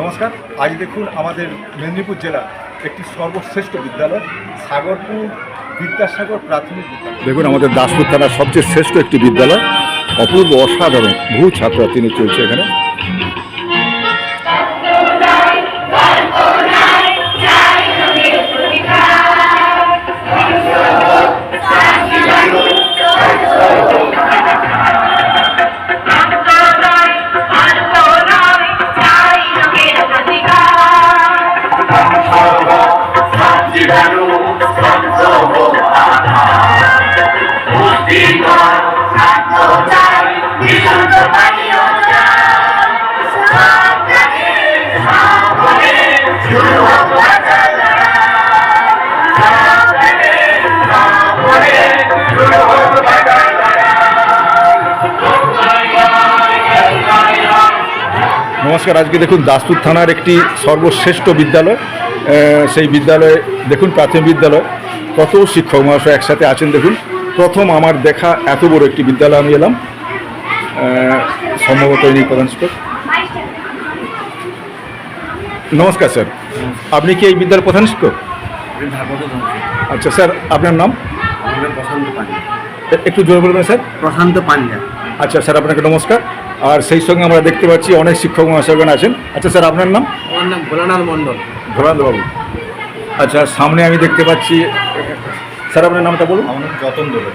নমস্কার। আজ দেখুন আমাদের মেদিনীপুর জেলার একটি সর্বশ্রেষ্ঠ বিদ্যালয় সাগরপুর বিদ্যাসাগর প্রাথমিক বিদ্যালয়। দেখুন আমাদের দাসপুর থানার সবচেয়ে শ্রেষ্ঠ একটি বিদ্যালয়, অপূর্ব অসাধারণ বহু ছাত্রছাত্রী চলছে এখানে। নমস্কার। আজকে দেখুন দাসপুর থানার একটি সর্বশ্রেষ্ঠ বিদ্যালয়, সেই বিদ্যালয়ে দেখুন প্রাথমিক বিদ্যালয়, কত শিক্ষক মহাশয় একসাথে আছেন। দেখুন প্রথম আমার দেখা এত বড় একটি বিদ্যালয় আমি এলাম, সম্ভবত ইনি প্রধান শিক্ষক। নমস্কার স্যার, আপনি কি এই বিদ্যালয়ের প্রধান শিক্ষক? আচ্ছা স্যার, আপনার নাম? প্রশান্ত পান্ডা। একটু জোরে বলবেন স্যার। প্রশান্ত পান্ডা। আচ্ছা স্যার, আপনাকে নমস্কার। আর সেই সঙ্গে আমরা দেখতে পাচ্ছি অনেক শিক্ষক মহাশয়গণ আছেন। আচ্ছা স্যার, আপনার নাম? আমার নাম ভোলানাথ মণ্ডল। ভোলানাথ বাবু। আচ্ছা, সামনে আমি দেখতে পাচ্ছি, স্যার আপনার নামটা বলুন। আমার নাম যতন দোলে।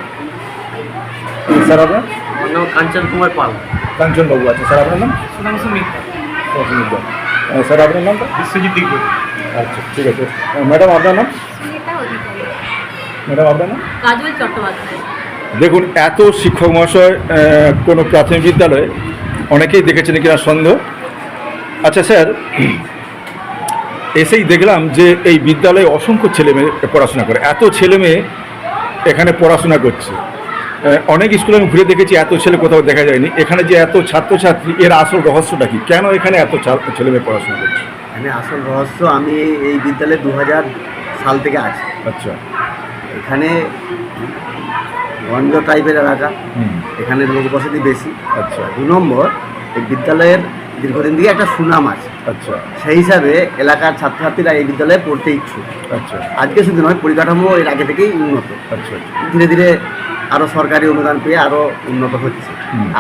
স্যার আপনার? আমার নাম কাঞ্চন কুমার পাল। কাঞ্চন বাবু। আচ্ছা স্যার, আপনার নাম? সুধাংশু মিত্র। স্যার আপনার নামটা? বিশ্বজিৎ দিগ্গজ। আচ্ছা ঠিক আছে। ম্যাডাম আপনার নাম? ম্যাডাম আপনার নাম? কাজল চট্টোপাধ্যায়। দেখুন এত শিক্ষক মহাশয় কোনো প্রাথমিক বিদ্যালয়ে অনেকেই দেখেছেন কিনা সন্দেহ। আচ্ছা স্যার, এসেই দেখলাম যে এই বিদ্যালয়ে অসংখ্য ছেলেমেয়ে পড়াশোনা করে, এত ছেলেমেয়ে এখানে পড়াশোনা করছে। অনেক স্কুলে আমি ঘুরে দেখেছি, এত ছেলে কোথাও দেখা যায়নি। এখানে যে এত ছাত্রছাত্রী, এর আসল রহস্যটা কি? কেন এখানে এত ছেলেমেয়ে পড়াশোনা করছে? এখানে আসল রহস্য, আমি এই বিদ্যালয়ে 2000 সাল থেকে আছি। আচ্ছা। এখানে গঞ্জ টাইপের এলাকা, এখানে লোক বসতি বেশি। আচ্ছা। 2 নম্বর, এই বিদ্যালয়ের দীর্ঘদিন থেকে একটা সুনাম আছে। আচ্ছা। সেই হিসাবে এলাকার ছাত্রছাত্রীরা এই বিদ্যালয়ে পড়তে ইচ্ছুক। আচ্ছা। আজকে শুধু নয়, পরিকাঠামো এর আগে থেকেই উন্নত। আচ্ছা। ধীরে ধীরে আরও সরকারি অনুদান পেয়ে আরও উন্নত হচ্ছে,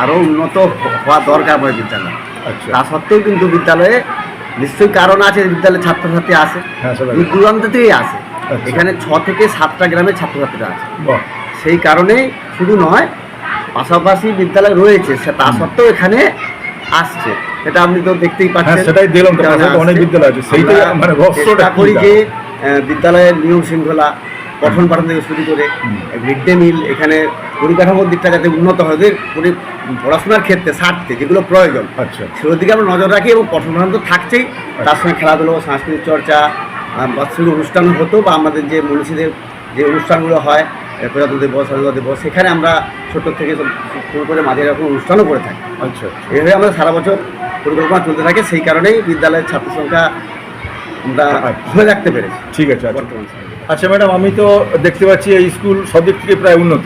আরও উন্নত হওয়া দরকার পড়ে বিদ্যালয়। আচ্ছা। তা সত্ত্বেও কিন্তু বিদ্যালয়ে নিশ্চয়ই কারণ আছে, বিদ্যালয়ে ছাত্রছাত্রী আসে, হ্যাঁ, দূর দূরান্ত থেকেই আসে। আচ্ছা। এখানে 6 থেকে 7টা গ্রামের ছাত্রছাত্রীরা আছে। বাহ। সেই কারণেই শুধু নয়, পাশাপাশি বিদ্যালয় রয়েছে, তা সত্ত্বেও এখানে আসছে। এটা আপনি তো দেখতেই হ্যাঁ, পাচ্ছেন। সেটাই দিলাম তো, অনেক বিদ্যালয় আছে, সেইটাই মানে রহস্যটা করি যে বিদ্যালয়ের নিয়ম শৃঙ্খলা, পঠন পাঠন থেকে শুরু করে মিড ডে মিল, এখানে পরিকাঠামোর দিকটা যাতে উন্নত হয়, পড়াশোনার ক্ষেত্রে স্বার্থে যেগুলো প্রয়োজন, আচ্ছা, সেগুলোর দিকে আমরা নজর রাখি। এবং পঠন পাঠন তো থাকছেই, তার সঙ্গে খেলাধুলো, সাংস্কৃতিক চর্চা, বাৎসরিক অনুষ্ঠান হতো, বা আমাদের যে মনীষীদের যে অনুষ্ঠানগুলো হয়, প্রজাতন্ত্র দিবস, স্বাধীনতা দিবস, সেখানে আমরা ছোট থেকে শুরু করে মাঝে এরকম অনুষ্ঠানও করে থাকি। আচ্ছা। এভাবে আমরা সারা বছর পরিকল্পনা চলতে থাকে। সেই কারণেই বিদ্যালয়ের ছাত্র সংখ্যা আমরা ধরে রাখতে পেরেছি। ঠিক আছে। বর্তমান আচ্ছা ম্যাডাম, আমি তো দেখতে পাচ্ছি এই স্কুল সব দিক থেকে প্রায় উন্নত।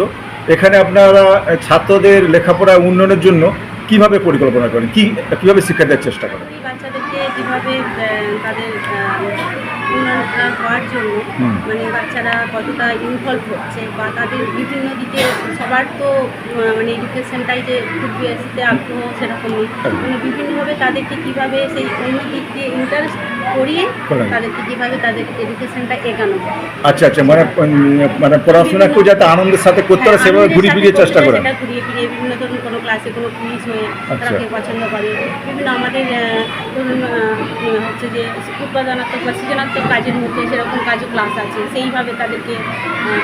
এখানে আপনারা ছাত্রদের লেখাপড়া উন্নয়নের জন্য কিভাবে পরিকল্পনা করেন, কিভাবে শিক্ষা দেওয়ার চেষ্টা করেন? বাচ্চাদেরকে কীভাবে তাদের উন্নয়নটা হওয়ার জন্য, মানে বাচ্চারা কতটা ইনভলভ হচ্ছে, বা তাদের বিভিন্ন দিকে, সবার তো মানে এডুকেশনটাই যে খুব বেশিতে আগ্রহ সেরকম নেই, মানে বিভিন্নভাবে তাদেরকে কীভাবে সেই অন্য দিক দিয়ে ইন্টারেস্ট করিয়ে তাদেরকে কীভাবে তাদের এডুকেশনটা এগানো যায়। আচ্ছা আচ্ছা, মানে পড়াশোনাকেও যাতে আনন্দের সাথে করতে পারে সেভাবে ঘুরিয়ে ফিরিয়ে চেষ্টা করেন। সেটা ঘুরিয়ে ফিরিয়ে বিভিন্ন ধরুন কোনো ক্লাসে কোনো কুইজ হয়ে তারা কেউ পছন্দ করে, বিভিন্ন আমাদের ধরুন হচ্ছে যে উৎপাদনাত্মক বা সৃজনাত্মক কাজের মধ্যে সেরকম কাজও ক্লাস আছে, সেইভাবে তাদেরকে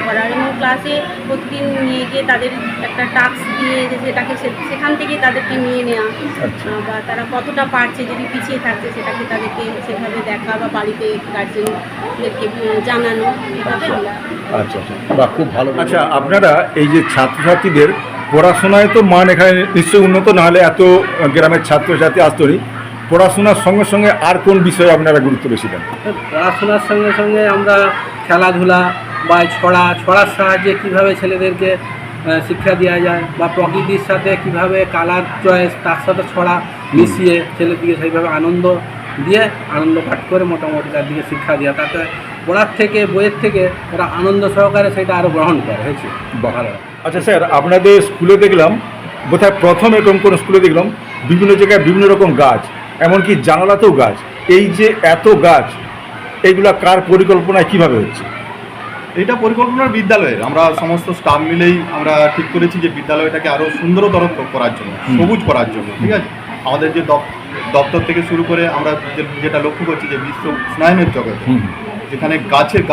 করার। এবং ক্লাসে প্রতিদিন নিয়ে গিয়ে তাদের একটা টাস্ক দিয়ে সেটাকে সেখান থেকে তাদেরকে নিয়ে নেওয়া, বা তারা কতটা পারছে, যদি পিছিয়ে থাকছে সেটাকে তাদেরকে সেভাবে দেখা, বা বাড়িতে গার্জেনদেরকে জানানো, এইভাবে আমরা। আচ্ছা আচ্ছা, বাহ, খুব ভালো। আচ্ছা, আপনারা এই যে ছাত্রছাত্রীদের পড়াশোনায় তো মান এখানে নিশ্চয়ই উন্নত, না হলে এত গ্রামের ছাত্রছাত্রী আসতো নি। পড়াশোনার সঙ্গে সঙ্গে আর কোন বিষয়ে আপনারা গুরুত্ব বেশি দেন? পড়াশোনার সঙ্গে সঙ্গে আমরা খেলাধুলা বা ছড়ার সাহায্যে কীভাবে ছেলেদেরকে শিক্ষা দেওয়া যায়, বা প্রকৃতির সাথে কীভাবে কালার চয়েস, তার সাথে ছড়া মিশিয়ে ছেলেদিকে সেইভাবে আনন্দ দিয়ে আনন্দ পাঠ করে মোটামুটি তার দিকে শিক্ষা দেওয়া, তাতে পড়ার থেকে বইয়ের থেকে ওরা আনন্দ সহকারে সেটা আরও গ্রহণ করে হয়েছে ভালো। আচ্ছা স্যার, আপনাদের স্কুলে দেখলাম, বোধহয় প্রথম এরকম কোনো স্কুলে দেখলাম বিভিন্ন জায়গায় বিভিন্ন রকম গাছ, এমনকি জানালাতেও গাছ। এই যে এত গাছ, এইগুলা কার পরিকল্পনায় কিভাবে হচ্ছে? এটা পরিকল্পনার বিদ্যালয়ের, আমরা সমস্ত স্টাফ মিলেই আমরা ঠিক করেছি যে বিদ্যালয়টাকে আরও সুন্দরতর করার জন্য, সবুজ করার জন্য। ঠিক আছে, আমাদের যে দপ্তর থেকে শুরু করে আমরা যেটা লক্ষ্য করছি যে বিশ্ব উষ্ণায়নের জগতে যেখানে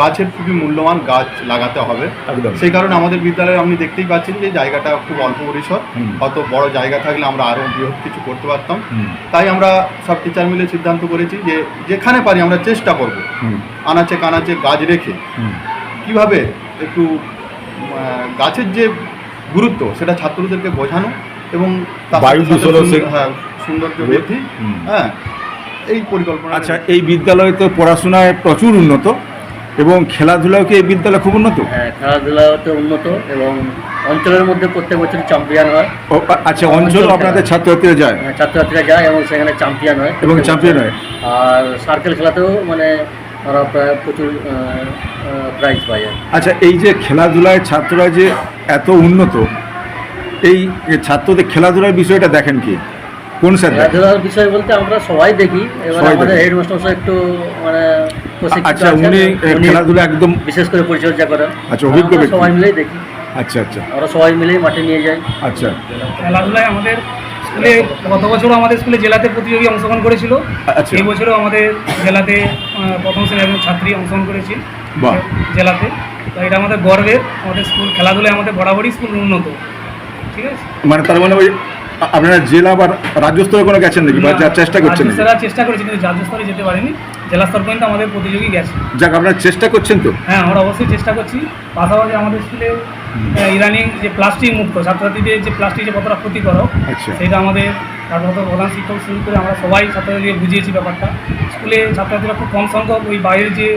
গাছের খুবই মূল্যবান গাছ লাগাতে হবে। একদম। সেই কারণে আমাদের বিদ্যালয়ে আপনি দেখতেই পাচ্ছেন যে জায়গাটা খুব অল্প পরিসর, অত বড় জায়গা থাকলে আমরা আরও বৃহৎ কিছু করতে পারতাম। তাই আমরা সব টিচার মিলে সিদ্ধান্ত করেছি যে যেখানে পারি আমরা চেষ্টা করব আনাচে কানাচে গাছ রেখে কিভাবে একটু গাছের যে গুরুত্ব সেটা ছাত্রদেরকে বোঝানো এবং তার বায়ু সাথে দূষণও সৌন্দর্য বৃদ্ধি। হ্যাঁ, এই পরিকল্পনা। আচ্ছা, এই বিদ্যালয় তো পড়াশোনায় প্রচুর উন্নত এবং খেলাধুলাও কি এই বিদ্যালয় খুব উন্নত? হ্যাঁ, খেলাধুলাতে উন্নত এবং অঞ্চলের মধ্যে প্রত্যেক বছর চ্যাম্পিয়ন হয়। আচ্ছা, অঞ্চল আপনাদের ছাত্রছাত্রীরা যায়? ছাত্রছাত্রীরা যায় এবং সেখানে চ্যাম্পিয়ন হয় এবং চ্যাম্পিয়ন হয়। আর সার্কেল খেলাতেও মানে ওরা প্রায় প্রচুর প্রাইজ পায়। আচ্ছা, এই যে খেলাধুলায় ছাত্ররা যে এত উন্নত, এই ছাত্রদের খেলাধুলার বিষয়টা দেখেন কি? কোন স্যার? খেলাধুলার বিষয় বলতে আমরা সবাই দেখি, এবার সবাই আমাদের দেখে। হেডমাস্টার একটু মানে প্রশিক্ষিত আচ্ছা, আছেন, উনি উনি খেলাধুলা একদম বিশেষ করে পরিচর্যা করেন। আচ্ছা, অভিজ্ঞ আমরা ব্যক্তি। সবাই মিলেই দেখি, আচ্ছা আচ্ছা আমরা সবাই মিলেই মাঠে নিয়ে যাই। আচ্ছা খেলাধুলায় আমাদের স্কুলে গত বছরও আমাদের স্কুলে জেলাতে প্রতিযোগী অংশগ্রহণ করেছিল। আচ্ছা। এই বছরও আমাদের জেলাতে প্রথম শ্রেণীর একজন ছাত্রী অংশগ্রহণ করেছি বাহ। জেলাতে। তো এটা আমাদের গর্বের, আমাদের স্কুল খেলাধুলায় আমাদের বরাবরই স্কুল উন্নত। ঠিক আছে, মানে তার মানে ওই আপনারা জেলা বা রাজ্য স্তরে কোনো গেছেন নাকি, বা যার চেষ্টা করছেন নাকি? রাজ্য চেষ্টা করেছি কিন্তু রাজ্য স্তরে যেতে পারিনি, জেলা স্তর পর্যন্ত আমাদের প্রতিযোগী গেছে। যাক, আপনারা চেষ্টা করছেন তো? হ্যাঁ, আমরা অবশ্যই চেষ্টা করছি। পাশাপাশি আমাদের স্কুলে ইদানিং যে প্লাস্টিক মুক্ত, ছাত্রছাত্রীদের যে প্লাস্টিক যে কতটা ক্ষতিকারক, আচ্ছা। সেটা আমাদের তারপর প্রধান শিক্ষক শুরু করে আমরা সবাই ছাত্রছাত্রীকে বুঝিয়েছি ব্যাপারটা। স্কুলে ছাত্রছাত্রীরা খুব কম সংখ্যক ওই বাইরের যে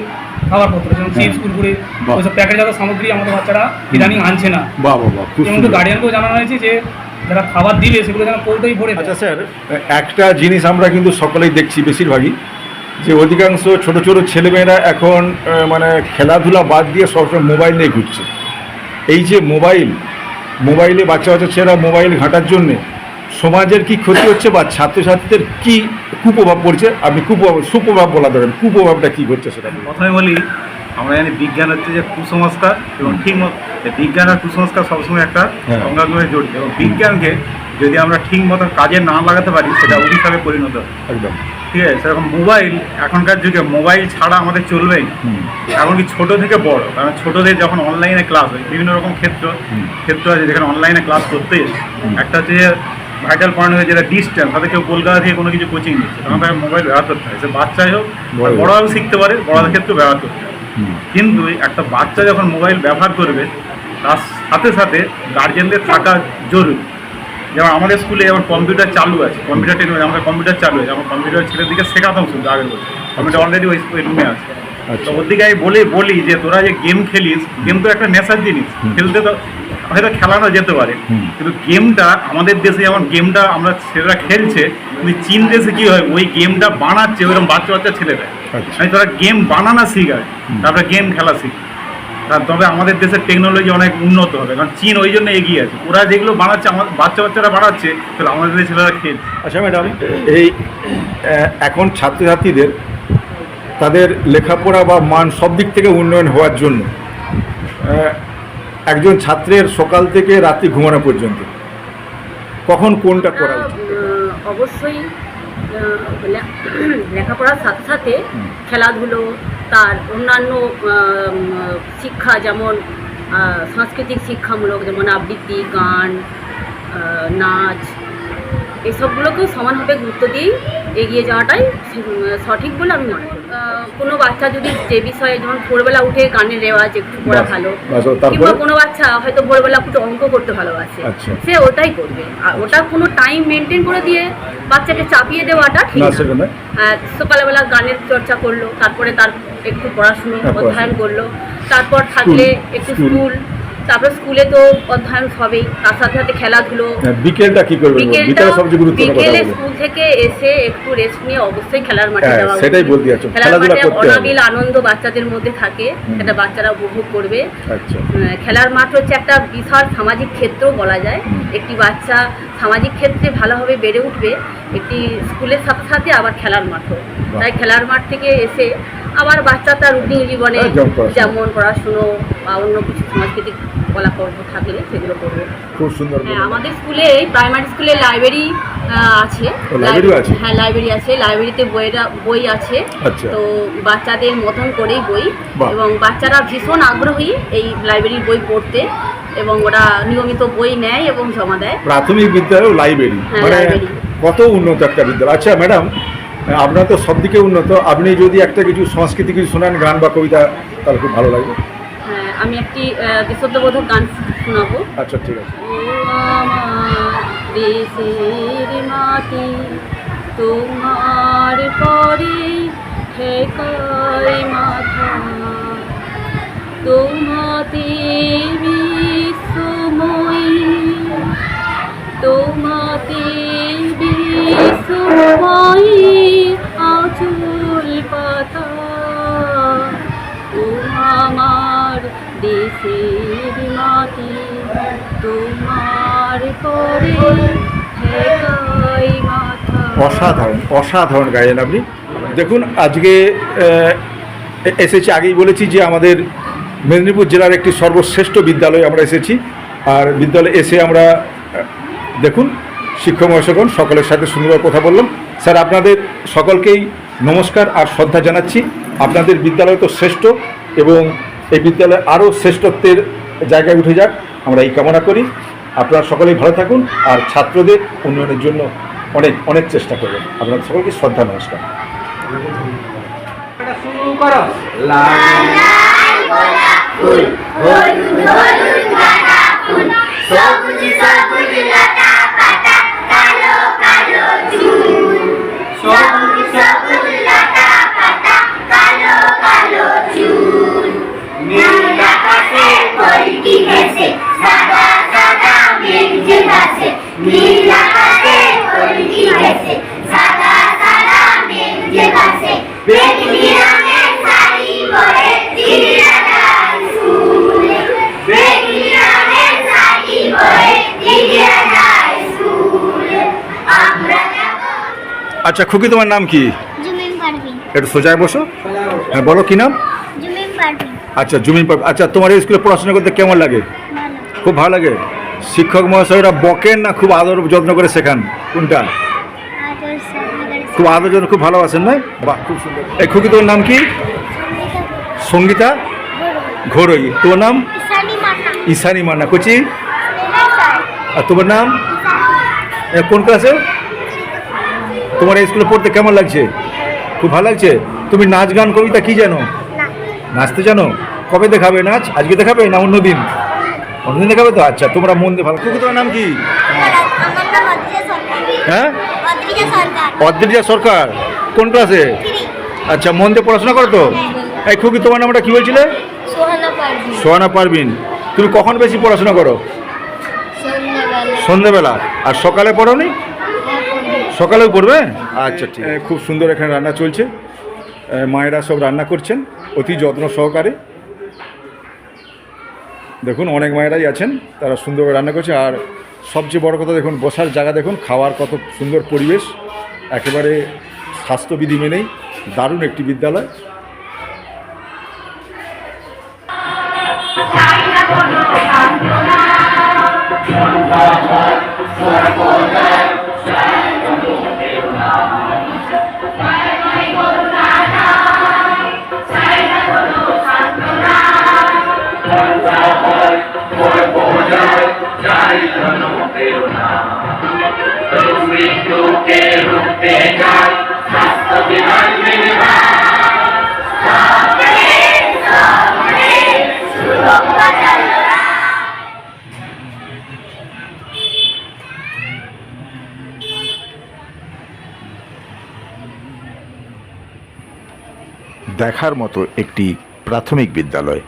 খাবারপত্র যেমন চিপস কুরকুরে বাহ। ওইসব প্যাকেটজাত সামগ্রী আমাদের বাচ্চারা ইদানিং আনছে না। বাহ বাহ বাহ, খুব এবং সুন্দর। গার্ডিয়ানকেও জানানো হয়েছে যে যারা খাবার দিবে সেগুলো যেন কৌটোই ভরে দেয়। আচ্ছা স্যার, একটা জিনিস আমরা কিন্তু সকলেই দেখছি বেশিরভাগই, যে অধিকাংশ ছোট ছোট ছেলেমেয়েরা এখন মানে খেলাধুলা বাদ দিয়ে সবসময় মোবাইল নিয়ে ঘুরছে। এই যে মোবাইলে বাচ্চা ছেলেরা মোবাইল ঘাঁটার জন্যে সমাজের কি ক্ষতি হচ্ছে বা ছাত্রছাত্রীদের কি কুপ্রভাব পড়ছে? আপনি সুপ্রভাব বলা ধরেন, কুপ্রভাবটা কী ঘটছে সেটা? প্রথমে বলি, আমরা জানি বিজ্ঞান হচ্ছে যে কুসংস্কার, এবং ঠিক মতো বিজ্ঞান আর কুসংস্কার সবসময় একটা হ্যাঁ। সংঘাতভাবে জড়িত, এবং বিজ্ঞানকে যদি আমরা ঠিক মতো কাজে না লাগাতে পারি সেটা অভিশাপে পরিণত হয়। একদম ঠিক আছে, সেরকম মোবাইল এখনকার যুগে মোবাইল ছাড়া আমাদের চলবেই, এমনকি ছোট থেকে বড়। কারণ ছোটদের যখন অনলাইনে ক্লাস হয়, বিভিন্ন রকম ক্ষেত্র আছে যেখানে অনলাইনে ক্লাস করতে এসে একটা হচ্ছে যে ভাইটাল পয়েন্ট হয়ে যেটা ডিস্টেন্স, তাদের কেউ কলকাতা থেকে কোনো কিছু কোচিং দিচ্ছে, তখন তাকে মোবাইল ব্যবহার করতে হয়। সে বাচ্চাই হোক, বড়রাও শিখতে পারে, বড়দের ক্ষেত্রেও ব্যবহার করতে হয়। কিন্তু একটা বাচ্চা যখন মোবাইল ব্যবহার করবে, তার সাথে সাথে গার্জেনদের থাকা জরুরি। যেমন আমাদের স্কুলে যেমন কম্পিউটার চালু আছে, কম্পিউটার টেকনোলজি, আমাদের কম্পিউটার চালু আছে, আমার কম্পিউটার ছেলেদিকে শেখাতাম শুধু আগের বছর, কম্পিউটার অলরেডি ওই রুমে আছে। তো ওর দিকে আমি বলি যে তোরা যে গেম খেলিস, গেম তো একটা নেশার জিনিস, খেলতে তো হয়তো খেলানো যেতে পারে, কিন্তু গেমটা আমাদের দেশে যেমন গেমটা আমরা ছেলেরা খেলছে, কিন্তু চীন দেশে কী হয়, ওই গেমটা বানাচ্ছে ওইরকম বাচ্চা ছেলেরা। মানে তোরা গেম বানানো শিখায়, তারপরে গেম খেলা শিখ, তবে আমাদের দেশের টেকনোলজি অনেক উন্নত হবে। কারণ চীন ওই জন্য এগিয়ে আছে, ওরা যেগুলো বানাচ্ছে আমার বাচ্চারা বানাচ্ছে, তাহলে আমাদের দেশের ছেলেরা খেলছে। আচ্ছা ম্যাডাম, এই এখন ছাত্রছাত্রীদের তাদের লেখাপড়া বা মান সব দিক থেকে উন্নয়ন হওয়ার জন্য একজন ছাত্রের সকাল থেকে রাত্রি ঘুমানো পর্যন্ত কখন কোনটা করা উচিত? অবশ্যই লেখাপড়ার সাথে সাথে খেলাধুলো, তার অন্যান্য শিক্ষা, যেমন সাংস্কৃতিক শিক্ষামূলক, যেমন আবৃত্তি, গান, নাচ, এসবগুলোকেও সমানভাবে গুরুত্ব দিয়েই এগিয়ে যাওয়াটাই সঠিক বলে আমি মনে করি। কোনো বাচ্চা যদি যে বিষয়ে, যেমন ভোরবেলা উঠে গানের রেওয়াজ একটু করা ভালো, কিংবা কোনো বাচ্চা হয়তো ভোরবেলা একটু অঙ্ক করতে ভালোবাসে, সে ওটাই করবে। আর ওটা কোনো টাইম মেনটেন করে দিয়ে বাচ্চাকে চাপিয়ে দেওয়াটা ঠিক না। সকালবেলা গানের চর্চা করলো, তারপরে তার একটু পড়াশুনো অধ্যয়ন করলো, তারপর থাকলে একটু স্কুল, তারপরে স্কুলে তো অধ্যয়ন হবেই, তার সাথে সাথে খেলাধুলো। বিকেলটা কি করবে? বিকেলটা বিকেলে সবচেয়ে গুরুত্বপূর্ণ কথা বিকেলে বলো। স্কুল থেকে এসে একটু রেস্ট নিয়ে অবশ্যই খেলার মাঠে হ্যাঁ, যাওয়া সেটাই উচিত। বলতে যাচ্ছ, খেলার খেলাধুলা মাঠে করতে হবে। অনাবিল আনন্দ বাচ্চাদের মধ্যে থাকে, সেটা বাচ্চারা উপভোগ করবে। আচ্ছা, খেলার মাঠ হচ্ছে একটা বিশাল সামাজিক ক্ষেত্র বলা যায়। একটি বাচ্চা সামাজিক ক্ষেত্রে ভালোভাবে বেড়ে উঠবে একটি স্কুলের সাথে সাথে আবার খেলার মাঠও। তাই খেলার মাঠ থেকে এসে আবার বাচ্চা তার রুটিন জীবনে যেমন পড়াশুনো বা অন্য কিছু সাংস্কৃতিক কলাকর্ম থাকলে সেগুলো করবে। খুব সুন্দর। হ্যাঁ, আমাদের স্কুলে প্রাইমারি স্কুলে লাইব্রেরি আছে। লাইব্রেরি আছে? হ্যাঁ, লাইব্রেরি আছে। লাইব্রেরিতে বই আছে। আচ্ছা। তো বাচ্চাদের মতন করেই বই, বাহ। এবং বাচ্চারা ভীষণ আগ্রহী এই লাইব্রেরির বই পড়তে, এবং ওরা নিয়মিত বই নেয় এবং জমা দেয়। প্রাথমিক বিদ্যালয় লাইব্রেরি, হ্যাঁ, মানে লাইব্রেরি। কত উন্নত একটা বিদ্যালয়। আচ্ছা ম্যাডাম, আপনার তো সব দিকে উন্নত, আপনি যদি একটা কিছু সংস্কৃতি কিছু শোনান, গান বা কবিতা, তাহলে খুব ভালো লাগবে। হ্যাঁ, আমি একটি দেশাত্মবোধক গান শোনাবো। আচ্ছা, ঠিক আছে। ও আমার দেশের মাটি, তোমার পরে ঠেকাই মাথা, তোমাতে বিশ্বময়ী, তোমাতে বিশ্বময়ী আঁচল পাতা, ও আমার দেশের মাটি, তোমার পরে ঠেকাই মাথা। অসাধারণ, অসাধারণ গাইলেন আপনি। দেখুন, আজকে এসেছি, আগেই বলেছি যে আমাদের মেদিনীপুর জেলার একটি সর্বশ্রেষ্ঠ বিদ্যালয়ে আমরা এসেছি। আর বিদ্যালয়ে এসে আমরা দেখুন শিক্ষক মহাশয়গণ সকলের সাথে সুন্দর কথা বললাম। স্যার, আপনাদের সকলকেই নমস্কার আর শ্রদ্ধা জানাচ্ছি। আপনাদের বিদ্যালয় তো শ্রেষ্ঠ, এবং এই বিদ্যালয় আরও শ্রেষ্ঠত্বের জায়গায় উঠে যাক, আমরা এই কামনা করি। আপনারা সকলেই ভালো থাকুন আর ছাত্রদের উন্নয়নের জন্য অনেক অনেক চেষ্টা করবেন। আপনাদের সকলকে শ্রদ্ধা, নমস্কার। শুরু করো। আচ্ছা খুকি, তোমার নাম কি? জুমিন পারভিন। একটু সোজায় বসো। হ্যাঁ, বলো কি নাম? জুমিন পারভিন। আচ্ছা, জুমিন পারভিন। আচ্ছা, তোমার এই স্কুলে পড়াশোনা করতে কেমন লাগে? ভালো। খুব ভালো লাগে। শিক্ষক মহাশয়রা বকেন না খুব আদর যত্ন করে শেখান? কোনটা? আদর সহকারে। খুব আদর যত্ন, খুব ভালোবাসেন, না? বাহ, খুব সুন্দর। এই খুকি, তোমার নাম কি? সঙ্গীতা ঘোরই। তোমার নাম? ইসানি মান্না। ঈশানী মান্না। কুচি? স্নেহা স্যার। আর তোমার নাম? কোন ক্লাসে? তোমার এই স্কুলে পড়তে কেমন লাগছে? খুব ভালো লাগছে। তুমি নাচ গান কবিতা কি জানো? না। নাচতে জানো? কবে দেখাবে নাচ? আজকে দেখাবে না অন্যদিন? অন্যদিন দেখাবে তো। আচ্ছা, তোমরা মন দিয়ে ভালো। কুকু, তোমার নাম কি? আমার নাম অদ্রিজা সরকার। হ্যাঁ, অদ্রিজা সরকার। অদ্রিজা সরকার। কোন ক্লাসে? 3। আচ্ছা, মন দিয়ে পড়াশোনা করো তো? এই খুকি, তোমার নামটা কি বলছিলে? সোহানা পারভিন। সোহানা পারভিন। তুমি কখন বেশি পড়াশোনা করো? সন্ধ্যাবেলা। সন্ধ্যেবেলা। আর সকালে পড়ো নি? সকালেও পড়বে? আচ্ছা, ঠিক। খুব সুন্দর এখানে রান্না চলছে। মায়েরা সব রান্না করছেন অতি যত্ন সহকারে। দেখুন, অনেক মায়েরাই আছেন, তারা সুন্দরভাবে রান্না করছে। আর সবচেয়ে বড় কথা দেখুন, বসার জায়গা দেখুন, খাওয়ার কত সুন্দর পরিবেশ, একেবারে স্বাস্থ্যবিধি মেনেই দারুণ একটি বিদ্যালয়। দেখার মতো একটি প্রাথমিক বিদ্যালয়।